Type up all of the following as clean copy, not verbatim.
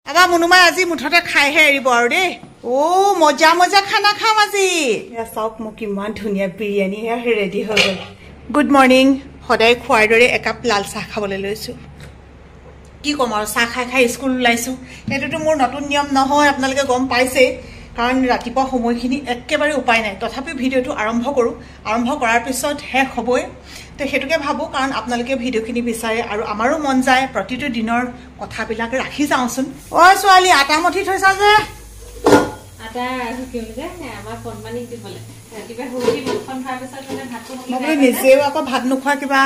আবা মনুমাই আজি মুঠতে খাইহে এৰিব আৰু দেই ও মজা মজা খানা খাম আজি চাওক মোক কিমান ধুনীয়া বিৰিয়ানী ৰেডি হৈ গ'ল গুড মৰ্নিং সদায় খোৱাৰ দৰে একাপ লাল চাহ খাবলৈ লৈছোঁ কি ক'ম আৰু চাহ খাই খাই স্কুল ওলাইছোঁ এইটোতো মোৰ নতুন নিয়ম নহয় আপোনালোকে গম পাইছেই কাৰণ ৰাতিপুৱা সময়খিনি একেবাৰে উপায় নাই তথাপি ভিডিঅ'টো আৰম্ভ কৰোঁ আৰম্ভ কৰাৰ পিছত শেষ হ'বই তো সেইটোকে ভাবোঁ কাৰণ আপোনালোকে ভিডিঅ'খিনি বিচাৰে আৰু আমাৰো মন যায় প্ৰতিটো দিনৰ কথাবিলাক ৰাখি যাওঁচোন অ' ছোৱালী আটা মঠি থৈছা যে আটা কি বুলি কয় আমাৰ কণমানিক দিবলৈ ৰাতিপুৱা শুই মুখখন খোৱাৰ পিছত মানে ভাতটো মই নিজেও আকৌ ভাত নোখোৱা কিবা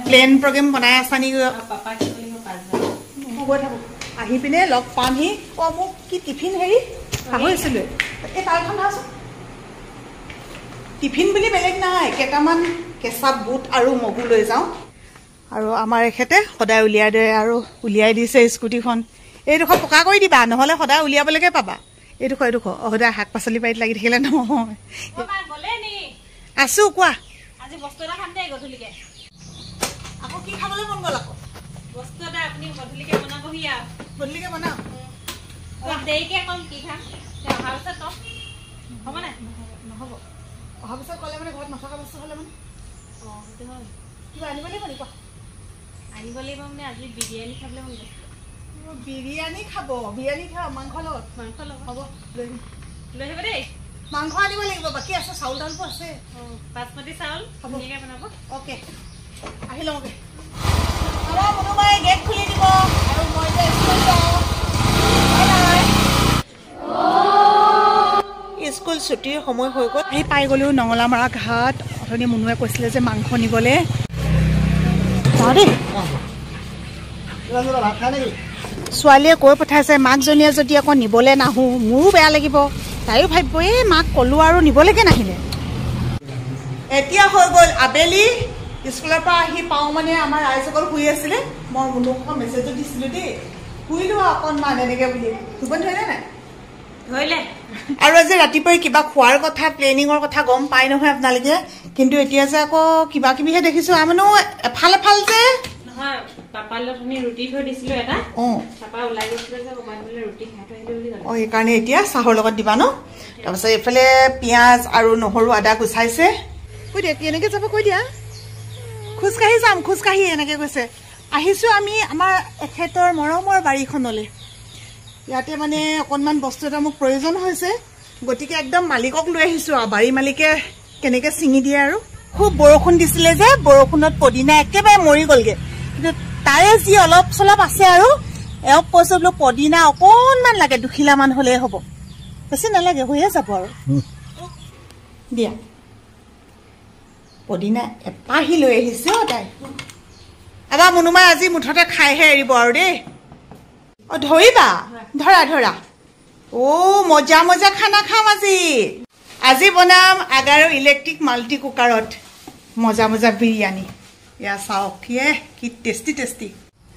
প্লেন প্ৰগ্ৰেম বনাই আছা নেকি পাপা কি কৰিব পাঁচজন গৈ থাকোঁ আহি পিনে লগ পামহি অ' মোক কি টিফিন হেৰি পাহৰিছিলোঁ এই তালখন ধৰাচোন টিফিন বুলি বেলেগ নাই কেইটামান কেঁচা বুট আৰু মগু লৈ যাওঁ আৰু আমাৰ এখেতে সদায় উলিয়াই দিয়ে আৰু উলিয়াই দিছে স্কুটিখন এইডোখৰ পকা কৰি দিবা নহ'লে সদায় উলিয়াবলৈকে পাবা এইডোখৰ সদায় শাক পাচলি বাৰীত লাগি থাকিলে নহয় আছোঁ কোৱা আজি বস্তু এটা খাম দেই গধূলিকে আকৌ কি খাবলৈ মন গ'ল আকৌ বস্তু এটা আপুনি গধূলিকে বনাবহি আৰু গধূলিকে বনাওঁ অলপ দেৰিকে কম কি খাম অহাৰ পিছত কম হ'ব নাই নহ'ব অহাৰ পিছত ক'লে মানে ঘৰত নথকা বস্তু হ'লে মানে অঁ সেইটো হয় কিবা আনিব লাগিব নি কোৱা আনিব লাগিব মানে আজি বিৰিয়ানী খাবলৈ মন গৈছে বিৰিয়ানী খাব মাংস লগত হ'ব লৈ আহিব দেই মাংস আনিব লাগিব বাকী আছে চাউল দাউলবোৰ আছে অঁ বাচমতি চাউল ধুনীয়াকৈ বনাব অ'কে আহি লওঁগৈ আমাৰ কোনোবাই গেট খুলি দিব আৰু মই যে স্কুল যাওঁ স্কুল ছুটিৰ সময় হৈ গ'ল আহি পাই গ'লো নঙলামৰা ঘাট অথনি মুনুৱে কৈছিলে যে মাংস নিবলৈ যাওঁ দেই ছোৱালীয়ে কৈ পঠাইছে মাকজনীয়ে যদি আকৌ নিবলৈ নাহোঁ মোৰো বেয়া লাগিব তাইও ভাবিব এই মাক ক'লোঁ আৰু নিবলৈকে নাহিলে এতিয়া হৈ গ'ল আবেলি স্কুলৰ পৰা আহি পাওঁ মানে আমাৰ ৰাইজসকল শুই আছিলে মই মুনুক মেছেজো দিছিলোঁ দেই শুই লোৱা অকণমান এনেকৈ বুলি টোপনি ধৰিলে নাই ধৰিলে আৰু আজি ৰাতিপুৱাই কিবা খোৱাৰ কথা প্লেনিঙৰ কথা গম পাই নহয় আপোনালোকে কিন্তু এতিয়া যে আকৌ কিবা কিবিহে দেখিছোঁ আমানো এফাল এফাল যে নহয় পাপাৰ লগত আমি ৰুটি থৈ দিছিলোঁ এটা অঁ পাপা ওলাই গৈছিলে যে ক'ৰবাত বোলে ৰুটি খাই থৈ আহিলোঁ বুলি ক'লে অঁ সেইকাৰণে এতিয়া চাহৰ লগত দিবা ন তাৰপাছত এইফালে পিঁয়াজ আৰু নহৰু আদা গুচাইছে কৈ দিয়া কেনেকৈ যাব কৈ দিয়া খোজকাঢ়ি যাম খোজকাঢ়ি এনেকৈ কৈছে আহিছোঁ আমি আমাৰ এখেতৰ মৰমৰ বাৰীখনলৈ ইয়াতে মানে অকণমান বস্তু এটা মোক প্ৰয়োজন হৈছে গতিকে একদম মালিকক লৈ আহিছোঁ আৰু বাৰী মালিকে কেনেকৈ ছিঙি দিয়ে আৰু খুব বৰষুণ দিছিলে যে বৰষুণত পদিনা একেবাৰে মৰি গ'লগৈ কিন্তু তাৰে যি অলপ চলপ আছে আৰু এওঁক কৈছোঁ বোলো পদিনা অকণমান লাগে দুখিলামান হ'লেই হ'ব বেছি নালাগে হৈয়ে যাব আৰু দিয়া পদিনা এপাহি লৈ আহিছে অ' তাই এবাৰ মুনুমাই আজি মুঠতে খাইহে এৰিব আৰু দেই অ' ধৰিবা ধৰা ধৰা অ' মজা মজা খানা খাম আজি বনাম আগাৰো ইলেক্ট্ৰিক মাল্টি কুকাৰত মজা মজা বিৰিয়ানী এয়া চাওক কি টেষ্টি টেষ্টি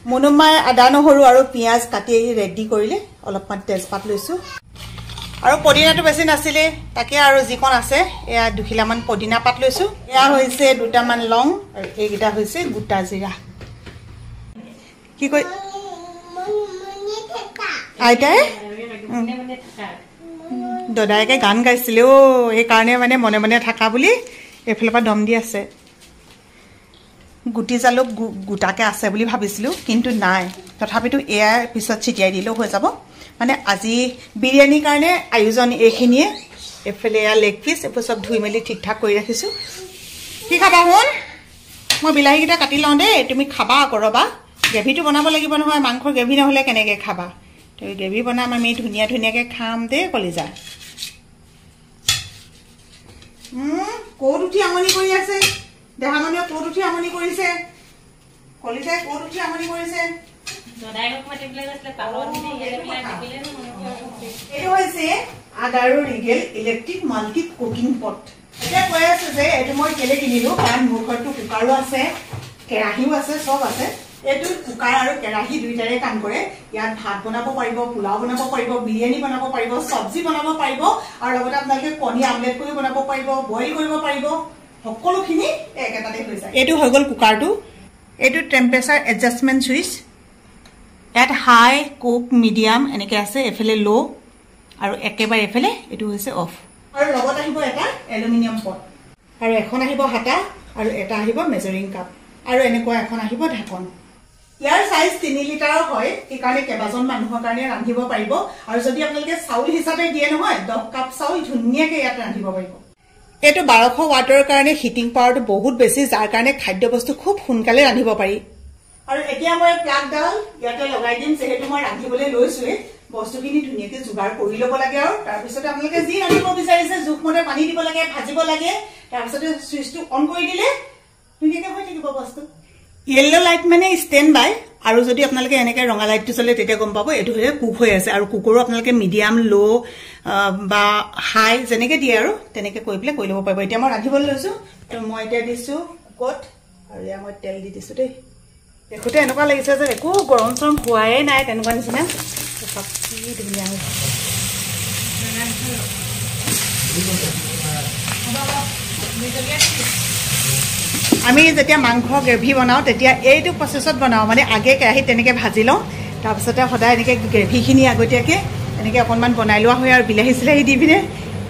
মুনুমাই আদা নহৰু আৰু পিঁয়াজ কাটি ৰেডি কৰিলে অলপমান তেজপাত লৈছোঁ আৰু পদিনাটো বেছি নাছিলে তাকে আৰু যিকণ আছে এয়া দুখিলামান পদিনা পাত লৈছোঁ এয়া হৈছে দুটামান লং আৰু এইকেইটা হৈছে গোটা জিৰা কি কৈ আইতাই দদায়েকে গান গাইছিলে অ' সেইকাৰণে মানে মনে মনে থাকা বুলি এইফালৰ পৰা দম দি আছে গুটি জালুক গোটাকৈ আছে বুলি ভাবিছিলোঁ কিন্তু নাই তথাপিতো এয়াৰ পিছত ছিটিয়াই দিলেও হৈ যাব মানে আজি বিৰিয়ানীৰ কাৰণে আয়োজন এইখিনিয়ে এইফালে এয়া লেগ পিচ এইবোৰ চব ধুই মেলি ঠিক ঠাক কৰি ৰাখিছোঁ কি খাবা শুন মই বিলাহীকেইটা কাটি লওঁ দেই তুমি খাবা আকৌ ৰ'বা গ্ৰেভিটো বনাব লাগিব নহয় মাংসৰ গ্ৰেভি নহ'লে কেনেকৈ খাবা তো গ্ৰেভি বনাম আমি ধুনীয়াকৈ খাম দেই কলিজা ক'ত উঠি আমনি কৰি আছে দেহা মানুহে ক'ত উঠি আমনি কৰিছে কলিজাই ক'ত উঠি আমনি কৰিছে এইটো হৈছে আদাৰু Regal electric multi cooking pot এতিয়া কৈ আছো যে এইটো মই কেলে কিনিলোঁ কাৰণ মোৰ ঘৰতো কুকাৰো আছে কেৰাহীও আছে চব আছে এইটো কুকাৰ আৰু কেৰাহী দুইটাৰে কাম কৰে ইয়াত ভাত বনাব পাৰিব পোলাও বনাব পাৰিব বিৰিয়ানী বনাব পাৰিব চব্জি বনাব পাৰিব আৰু লগতে আপোনালোকে কণী আমলেট কৰি বনাব পাৰিব বইল কৰিব পাৰিব সকলোখিনি একেটাতে হৈ যায় এইটো হৈ গ'ল কুকাৰটো এইটো টেম্পাৰেচাৰ এডজাষ্টমেণ্ট চুইচ ইয়াত হাই কুক মিডিয়াম এনেকৈ আছে এফালে ল' আৰু একেবাৰে এফালে এইটো হৈছে অফ আৰু লগত আহিব এটা এলুমিনিয়াম পট আৰু এখন আহিব হাতা আৰু এটা আহিব মেজাৰিং কাপ আৰু এনেকুৱা এখন আহিব ঢাকন ইয়াৰ সাইজ 3 লিটাৰৰ হয় এইকাৰণে কেবাজন মানুহৰ কাৰণে ৰান্ধিব পাৰিব আৰু যদি আপোনালোকে চাউল হিচাপে দিয়ে নহয় 10 কাপ চাউল ধুনীয়াকৈ ইয়াত ৰান্ধিব পাৰিব এইটো 1200 ওয়াটৰ কাৰণে হিটিং পাৱাৰটো বহুত বেছি যাৰ কাৰণে খাদ্য বস্তু খুব সোনকালে ৰান্ধিব পাৰি আৰু এতিয়া মই প্লাগডাল ইয়াতে লগাই দিম যেহেতু মই ৰান্ধিবলৈ লৈছোৱে বস্তুখিনি ধুনীয়াকৈ যোগাৰ কৰি ল'ব লাগে আৰু তাৰপিছত আপোনালোকে যি ৰান্ধিব বিচাৰিছে জোখমতে পানী দিব লাগে ভাজিব লাগে তাৰপিছত সুইচটো অন কৰি দিলে ধুনীয়াকৈ হৈ থাকিব বস্তু येलो लाइट माने स्टैंड बाय আৰু যদি আপোনালোকে এনেকৈ ৰঙা লাইটটো চলে তেতিয়া গম পাব এটো হৈ কুক হৈ আছে আৰু কুকৰো আপোনালোকে মিডিয়াম লো বা হাই যেনেকৈ দিয়ে আৰু তেনেকৈ কৈ প্লে কৈ ল'ব পাৰিব এতিয়া মই ৰান্ধিবলৈ লৈছো তো মই এতিয়া দিছো কুকত আৰু ইয়া মই তেল দি দিছো দেই দেখোতে এনেকুৱা লাগিছে যে একো গৰম চৰম হোৱাই নাই তেনেকুৱা নিচিনা সবজি ধুনীয়া হৈছে আমি যেতিয়া মাংস গ্ৰেভি বনাও তেতিয়া এইটো প্ৰসেছত বনাও মানে আগে কেৰাহীত তেনেকৈ ভাজি লওঁ তাৰপিছতে সদায় এনেকৈ গ্ৰেভিখিনি আগতীয়াকৈ এনেকৈ অকণমান বনাই লোৱা হয় আৰু বিলাহী চিলাহী দি পিনে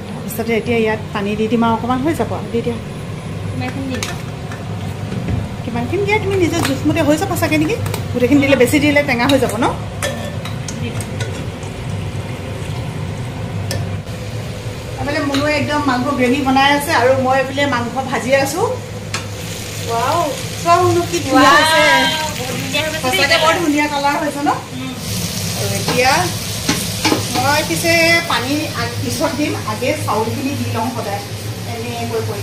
তাৰপিছতে এতিয়া ইয়াত পানী দি দিম আৰু অকণমান হৈ যাব দি দিয়া কিমানখিনি দিয়া তুমি নিজৰ জোখমতে হৈ যাব চাগে নেকি গোটেইখিনি দিলে বেছি দিলে টেঙা হৈ যাব ন এফালে মুনুৱে একদম মাংস গ্ৰেভি বনাই আছে আৰু মই এইফালে মাংস ভাজি আছোঁ वाओ सब उनो की धुनिया আছে সঁচাকে বৰ ধুনিয়া কালাৰ হৈছে ন আৰু এতিয়া মই কিছে পানী পিছত দিম আগে চাউলখিনি দি লওঁ সদায় এনে কৈ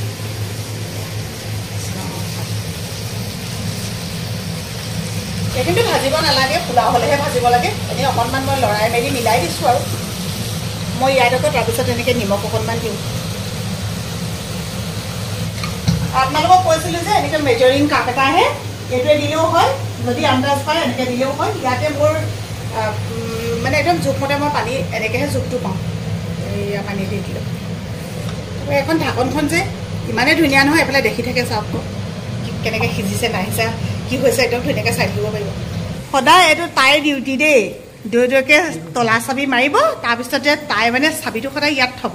কিন্তু ভাজিব নালাগে ফুলা হ'লেহে ভাজিব লাগে এনে অকণমান মই লৰাই মেলি মিলাই দিছোঁ আৰু মই ইয়াত আকৌ তাৰপিছত এনেকৈ নিমখ অকণমান দিওঁ আপোনালোকক কৈছিলোঁ যে এনেকৈ মেজাৰিং কাপ এটা আহে এইটোৱে দিলেও হয় যদি আন্দাজ পায় এনেকৈ দিলেও হয় ইয়াতে মোৰ মানে একদম জোখমতে মই পানী এনেকৈহে জোখটো পাওঁ এয়া পানী দি দিলোঁ এখন ঢাকনখন যে ইমানেই ধুনীয়া নহয় এইফালে দেখি থাকে চাওক কেনেকৈ সিজিছে নাহিছে কি হৈছে একদম ধুনীয়াকৈ চাই থাকিব পাৰিব সদায় এইটো তাইৰ ডিউটি দেই দৈকৈ তলা চাবি মাৰিব তাৰপিছতে তাই মানে চাবিটো সদায় ইয়াত থ'ব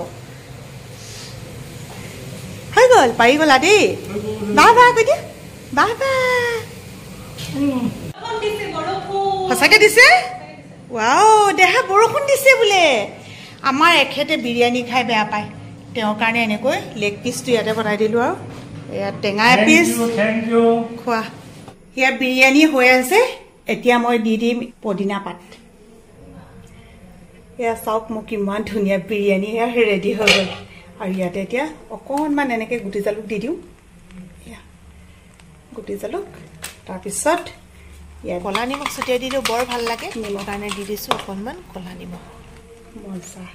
হৈ গ'ল পাৰি গ'লা দেই বা বা কৈ দিয়া বা বা সঁচাকৈ দিছে ৱাও দেহা বৰষুণ দিছে বোলে আমাৰ এখেতে বিৰিয়ানী খাই বেয়া পায় তেওঁৰ কাৰণে এনেকৈ লেগ পিচটো ইয়াতে বনাই দিলোঁ আৰু ইয়াত টেঙা এপিচ খোৱা ইয়াত বিৰিয়ানী হৈ আছে এতিয়া মই দি দিম পদিনা পাত এয়া চাওক মোক কিমান ধুনীয়া বিৰিয়ানী এয়া ৰেডি হৈ গ'ল আৰু ইয়াতে এতিয়া অকণমান এনেকৈ গুটি জালুক দি দিওঁ গুটি জালুক তাৰপিছত ইয়াত ক'লা নিমখ ছটিয়াই দিলেও বৰ ভাল লাগে নিমখ কাৰণে দি দিছোঁ অকণমান ক'লা নিমখ মজা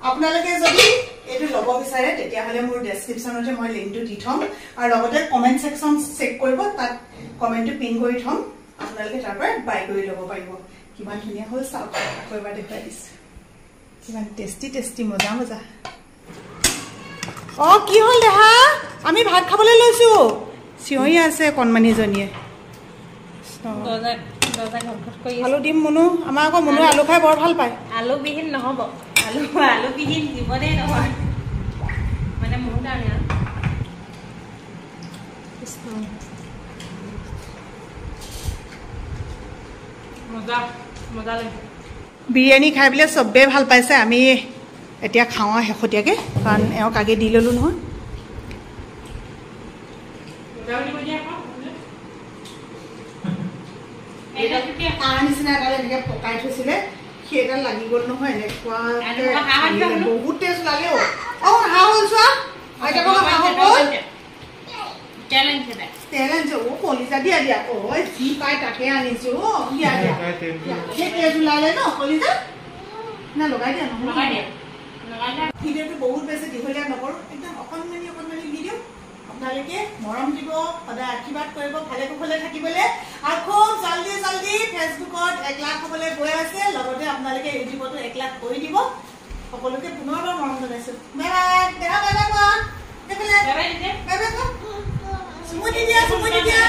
আপোনালোকে যদি এইটো ল'ব বিচাৰে তেতিয়াহ'লে মোৰ ডেছক্ৰিপশ্যনতে মই লিংকটো দি থ'ম আৰু লগতে কমেণ্ট ছেকশ্যন চেক কৰিব তাত কমেণ্টটো পিন কৰি থ'ম আপোনালোকে তাৰ পৰা বাই কৰি ল'ব পাৰিব কিমান ধুনীয়া হ'ল চাওক আকৌ এবাৰ দেখুৱাই দিছোঁ কিমান টেষ্টি টেষ্টি মজা মজা অঁ কি হ'ল দেহা আমি ভাত খাবলৈ লৈছোঁ চিঞৰি আছে কণমানিজনীয়ে আলু দিম মুনু আমাৰ আকৌ মুনুৱে আলু খাই বৰ ভাল পায় আলুবিহীন নহ'ব আলুবিহীন জীৱনেই নহয় মানে মোৰ কাৰণে মজা লাগে বিৰিয়ানী খাই পেলাই চবেই ভাল পাইছে আমি এতিয়া খাওঁ শেহতীয়াকৈ কাৰণ এওঁক আগে দি ল'লোঁ নহয় নিচিনা এডাল এনেকৈ পকাই থৈছিলে সেইডাল লাগি গ'ল নহয় এনেকুৱা বহুত টেষ্ট লাগে অঁ হাঁহ হ'ল চোৱা তেল আনিছো কলিজা দিয়া দিয়া ঐ যি পাই তাকে আনিছো দিয়া দিয়া সেই তেজ ওলালে ন কলিজা না লগাই দিয়া নহয় ভিডিঅ'টো বহুত বেছি দীঘলীয়া নকৰোঁ একদম অকণমানি ভিডিঅ' আপোনালোকে মৰম দিব সদায় আশীৰ্বাদ কৰিব ভালে কুশলে থাকিবলৈ আৰু খুব জল্দি জল্দি ফেচবুকত 1 লাখ হ'বলৈ গৈ আছে লগতে আপোনালোকে ইউটিউবতো 1 লাখ কৰি দিব সকলোকে পুনৰবাৰ মৰম জনাইছোঁ বাই বাই দেহা বাই বাই কোৱা বাই বাই কোৱা সুমতি দিয়া